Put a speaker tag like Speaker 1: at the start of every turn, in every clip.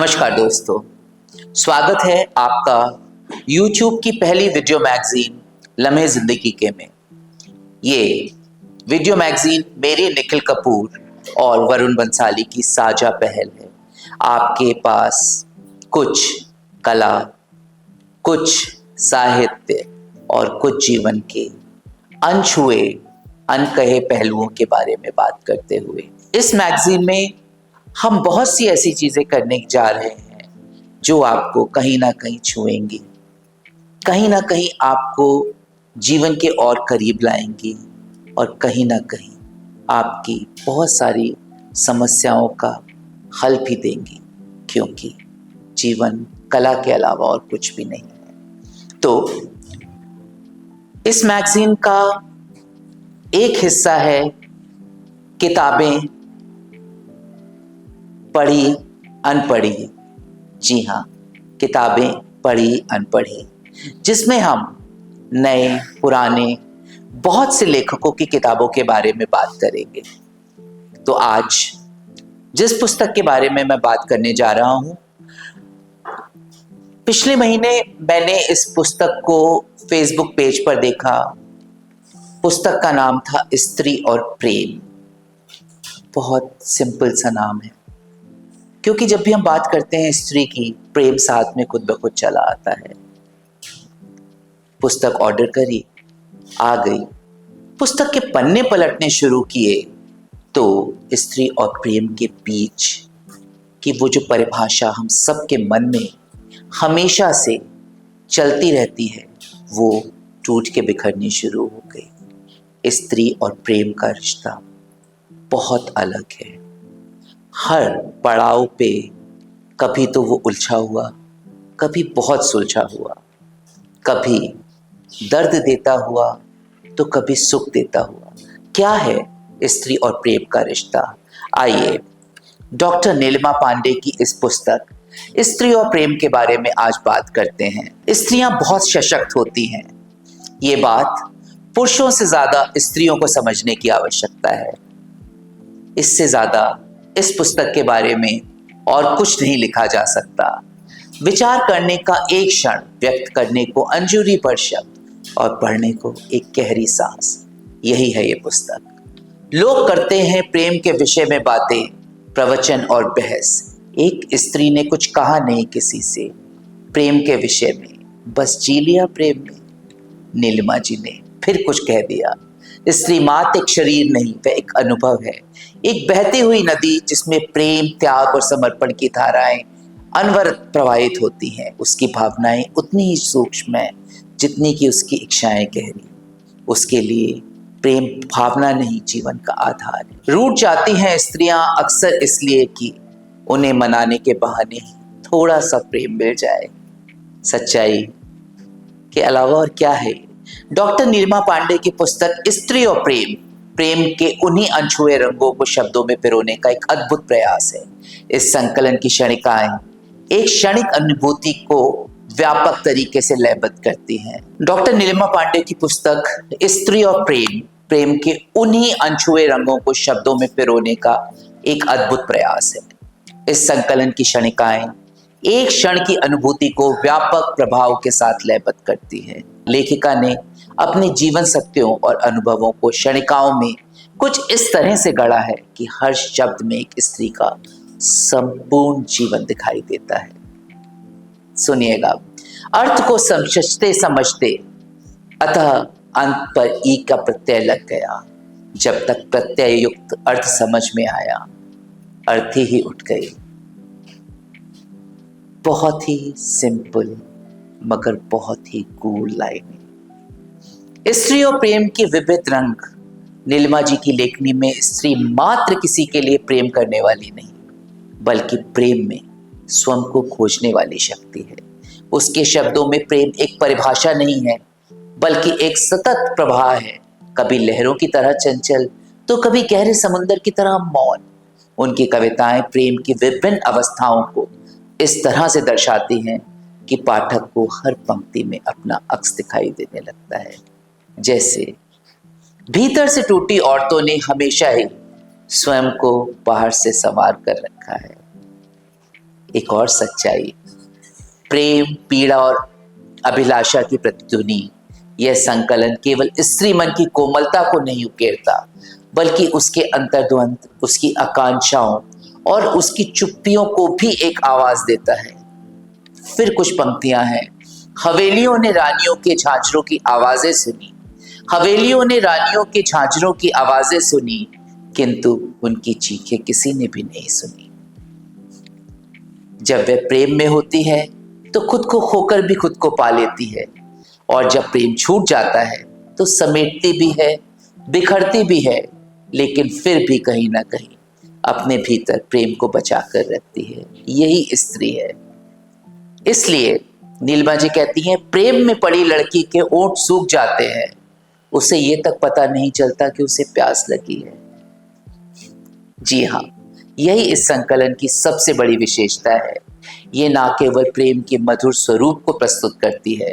Speaker 1: नमस्कार दोस्तों, स्वागत है आपका YouTube की पहली वीडियो मैगजीन लम्हे ज़िंदगी के में। ये वीडियो मैगजीन मेरे निखिल कपूर और वरुण बंसाली की साझा पहल है। आपके पास कुछ कला, कुछ साहित्य और कुछ जीवन के अनछुए, अनकहे पहलुओं के बारे में बात करते हुए इस मैगजीन में हम बहुत सी ऐसी चीजें करने जा रहे हैं जो आपको कहीं ना कहीं छुएंगी, कहीं ना कहीं आपको जीवन के और करीब लाएंगी और कहीं ना कहीं आपकी बहुत सारी समस्याओं का हल भी देंगी, क्योंकि जीवन कला के अलावा और कुछ भी नहीं है। तो इस मैगजीन का एक हिस्सा है किताबें पढ़ी अनपढ़ी। जी हाँ, किताबें पढ़ी अनपढ़ी, जिसमें हम नए पुराने बहुत से लेखकों की किताबों के बारे में बात करेंगे। तो आज जिस पुस्तक के बारे में मैं बात करने जा रहा हूं, पिछले महीने मैंने इस पुस्तक को फेसबुक पेज पर देखा। पुस्तक का नाम था स्त्री और प्रेम। बहुत सिंपल सा नाम है, क्योंकि जब भी हम बात करते हैं स्त्री की, प्रेम साथ में खुद ब खुद चला आता है। पुस्तक ऑर्डर करी, आ गई। पुस्तक के पन्ने पलटने शुरू किए तो स्त्री और प्रेम के बीच की वो जो परिभाषा हम सबके मन में हमेशा से चलती रहती है, वो टूट के बिखरनी शुरू हो गई। स्त्री और प्रेम का रिश्ता बहुत अलग है। हर पड़ाव पे कभी तो वो उलझा हुआ, कभी बहुत सुलझा हुआ, कभी दर्द देता हुआ तो कभी सुख देता हुआ। क्या है स्त्री और प्रेम का रिश्ता? आइए डॉक्टर नीलिमा पांडे की इस पुस्तक स्त्री और प्रेम के बारे में आज बात करते हैं। स्त्रियां बहुत सशक्त होती हैं, ये बात पुरुषों से ज्यादा स्त्रियों को समझने की आवश्यकता है। इससे ज्यादा इस पुस्तक के बारे में और कुछ नहीं लिखा जा सकता। विचार करने का एक क्षण, व्यक्त करने को अंजुरी पर शब्द और पढ़ने को एक गहरी सांस, यही है ये पुस्तक। लोग करते हैं प्रेम के विषय में बातें, प्रवचन और बहस। एक स्त्री ने कुछ कहा नहीं किसी से प्रेम के विषय में, बस जी लिया प्रेम में। नीलिमा जी ने फिर कुछ कह दिया। स्त्री मात्र एक शरीर नहीं, वह एक अनुभव है, एक बहती हुई नदी जिसमें प्रेम, त्याग और समर्पण की धाराएं अनवरत प्रवाहित होती हैं। उसकी भावनाएं उतनी ही सूक्ष्म है जितनी कि उसकी इच्छाएं गहरी। उसके लिए प्रेम भावना नहीं, जीवन का आधार है। रूठ जाती हैं स्त्रियां अक्सर इसलिए कि उन्हें मनाने के बहाने ही थोड़ा सा प्रेम मिल जाए। सच्चाई के अलावा और क्या है? डॉक्टर नीलिमा पांडे की पुस्तक स्त्री और प्रेम, प्रेम के उन्हीं अनछुए रंगों को शब्दों में पिरोने का एक अद्भुत प्रयास है। इस संकलन की क्षणिकाएं एक क्षणिक अनुभूति को व्यापक तरीके से लयबद्ध करती हैं। डॉक्टर नीलिमा पांडे की पुस्तक स्त्री और प्रेम, प्रेम के उन्हीं अनछुए रंगों को शब्दों में पिरोने का एक अद्भुत प्रयास है। इस संकलन की क्षणिकाएं एक क्षण की अनुभूति को व्यापक प्रभाव के साथ लयबद्ध करती है। लेखिका ने अपने जीवन सत्यों और अनुभवों को क्षणिकाओं में कुछ इस तरह से गढ़ा है कि हर शब्द में एक स्त्री का संपूर्ण जीवन दिखाई देता है। सुनिएगा। अर्थ को समझते समझते अतः अंत पर ई का प्रत्यय लग गया। जब तक प्रत्यय युक्त अर्थ समझ में आया, अर्थ ही उठ गई। बहुत ही सिंपल मगर बहुत ही कूल लाइन। स्त्री और प्रेम के विविध रंग। नीलिमा जी की लेखनी में स्त्री मात्र किसी के लिए प्रेम करने वाली नहीं, बल्कि प्रेम में स्वयं को खोजने वाली शक्ति है। उसके शब्दों में प्रेम एक परिभाषा नहीं है, बल्कि एक सतत प्रवाह है, कभी लहरों की तरह चंचल तो कभी गहरे समुद्र की तरह मौन। उनकी कविताएं प्रेम की विभिन्न अवस्थाओं को इस तरह से दर्शाती हैं कि पाठक को हर पंक्ति में अपना अक्स दिखाई देने लगता है। जैसे भीतर से टूटी औरतों ने हमेशा ही स्वयं को बाहर से संवार कर रखा है। एक और सच्चाई, प्रेम, पीड़ा और अभिलाषा की प्रतिध्वनि, यह संकलन केवल स्त्री मन की कोमलता को नहीं उकेरता, बल्कि उसके अंतर्द्वंद, उसकी आकांक्षाओं और उसकी चुप्पियों को भी एक आवाज देता है। फिर कुछ पंक्तियां हैं। हवेलियों ने रानियों के झांझरों की आवाजें सुनी, हवेलियों ने रानियों के झांझरों की आवाजें सुनी, किंतु उनकी चीखें किसी ने भी नहीं सुनी। जब वह प्रेम में होती है तो खुद को खोकर भी खुद को पा लेती है, और जब प्रेम छूट जाता है तो समेटती भी है, बिखरती भी है, लेकिन फिर भी कहीं ना कहीं अपने भीतर प्रेम को बचा कर रखती है। यही स्त्री है। इसलिए नीलिमा जी कहती हैं, प्रेम में पड़ी लड़की के ओंठ सूख जाते हैं, उसे ये तक पता नहीं चलता कि उसे प्यास लगी है। जी हाँ, यही इस संकलन की सबसे बड़ी विशेषता है। ये ना केवल प्रेम के मधुर स्वरूप को प्रस्तुत करती है,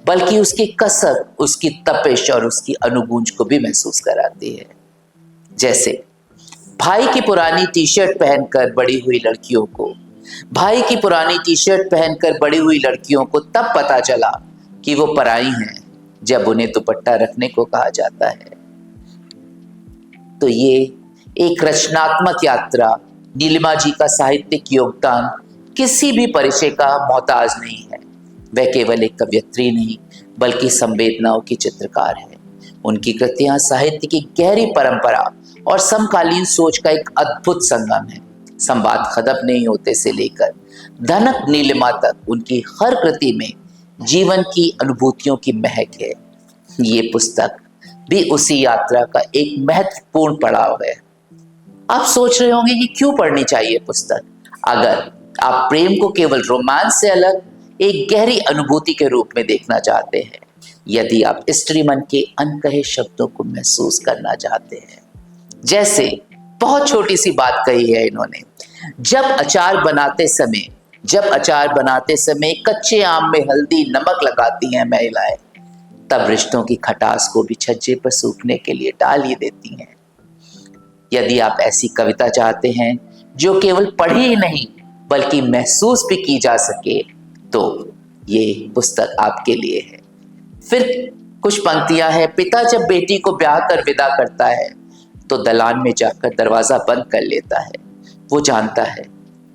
Speaker 1: बल्कि उसकी कसक, उसकी तपिश और उसकी अनुगूंज को भी महसूस कराती है। जैसे भाई की पुरानी टी शर्ट पहनकर बड़ी हुई लड़कियों को, भाई की पुरानी टी शर्ट पहनकर बड़ी हुई लड़कियों को तब पता चला कि वो पराई हैं, जब उन्हें दुपट्टा रखने को कहा जाता है। तो ये एक रचनात्मक यात्रा, नीलिमा जी का साहित्यिक योगदान किसी भी परिचय का मोहताज नहीं है। वह केवल एक कवयित्री नहीं, बल्कि संवेदनाओं की चित्रकार है। उनकी कृतियां साहित्य की गहरी परंपरा और समकालीन सोच का एक अद्भुत संगम है। संवाद खत्म नहीं होते से लेकर धनक नीलिमा तक उनकी हर कृति में जीवन की अनुभूतियों की महक है। ये पुस्तक भी उसी यात्रा का एक महत्वपूर्ण पड़ाव है। आप सोच रहे होंगे कि क्यों पढ़नी चाहिए पुस्तक। अगर आप प्रेम को केवल रोमांस से अलग एक गहरी अनुभूति के रूप में देखना चाहते हैं, यदि आप स्त्री मन के अनकहे शब्दों को महसूस करना चाहते हैं, जैसे बहुत छोटी सी बात कही है इन्होंने, जब अचार बनाते समय कच्चे आम में हल्दी नमक लगाती हैं महिलाएं, तब रिश्तों की खटास को भी छज्जे पर सूखने के लिए डाल ही देती हैं। यदि आप ऐसी कविता चाहते हैं जो केवल पढ़ी ही नहीं बल्कि महसूस भी की जा सके, तो ये पुस्तक आपके लिए है। फिर कुछ पंक्तियां हैं। पिता जब बेटी को ब्याह कर विदा करता है तो दलान में जाकर दरवाजा बंद कर लेता है। वो जानता है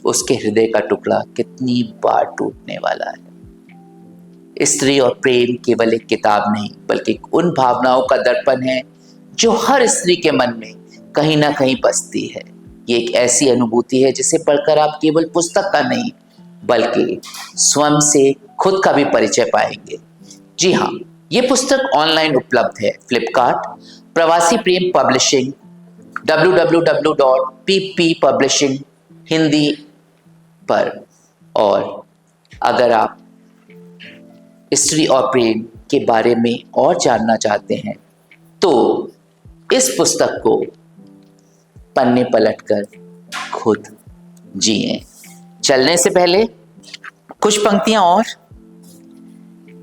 Speaker 1: उसके हृदय का टुकड़ा कितनी बार टूटने वाला है। स्त्री और प्रेम केवल एक किताब नहीं, बल्कि उन भावनाओं का दर्पण है जो हर स्त्री के मन में कहीं ना कहीं बसती है। ये एक ऐसी अनुभूति है जिसे पढ़कर आप केवल पुस्तक का नहीं, बल्कि स्वयं से खुद का भी परिचय पाएंगे। जी हाँ, ये पुस्तक ऑनलाइन उपलब्ध है। फ्लिपकार्ट, प्रवासी प्रेम पब्लिशिंग, www.pp publishing हिंदी पर। और अगर आप स्त्री और प्रेम के बारे में और जानना चाहते हैं तो इस पुस्तक को पन्ने पलटकर खुद जिएं। चलने से पहले कुछ पंक्तियां और।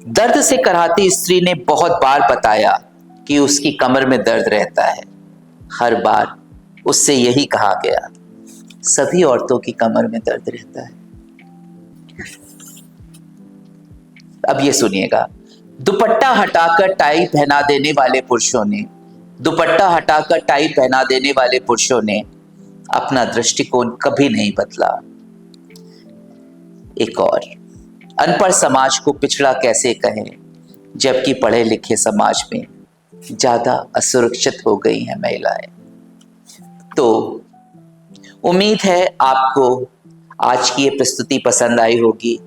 Speaker 1: दर्द से कराहती स्त्री ने बहुत बार बताया कि उसकी कमर में दर्द रहता है। हर बार उससे यही कहा गया, सभी औरतों की कमर में दर्द रहता है। अब ये सुनिएगा। दुपट्टा हटाकर टाई पहना देने वाले पुरुषों ने अपना दृष्टिकोण कभी नहीं बदला। एक और, अनपढ़ समाज को पिछड़ा कैसे कहें, जबकि पढ़े लिखे समाज में ज्यादा असुरक्षित हो गई हैं महिलाएं। तो उम्मीद है आपको आज की ये प्रस्तुति पसंद आई होगी,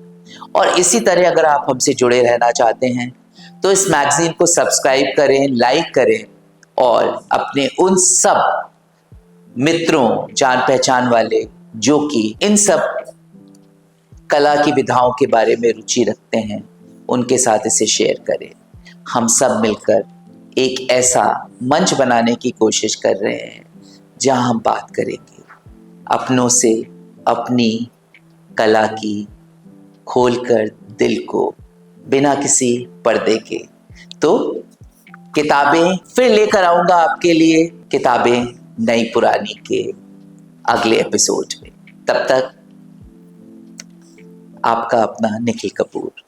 Speaker 1: और इसी तरह अगर आप हमसे जुड़े रहना चाहते हैं तो इस मैगजीन को सब्सक्राइब करें, लाइक करें, और अपने उन सब मित्रों, जान पहचान वाले जो कि इन सब कला की विधाओं के बारे में रुचि रखते हैं, उनके साथ इसे शेयर करें। हम सब मिलकर एक ऐसा मंच बनाने की कोशिश कर रहे हैं जहां हम बात करेंगे अपनों से, अपनी कला की, खोलकर दिल को, बिना किसी पर्दे के। तो किताबें फिर लेकर आऊंगा आपके लिए, किताबें नई पुरानी के अगले एपिसोड में। तब तक आपका अपना निखिल कपूर।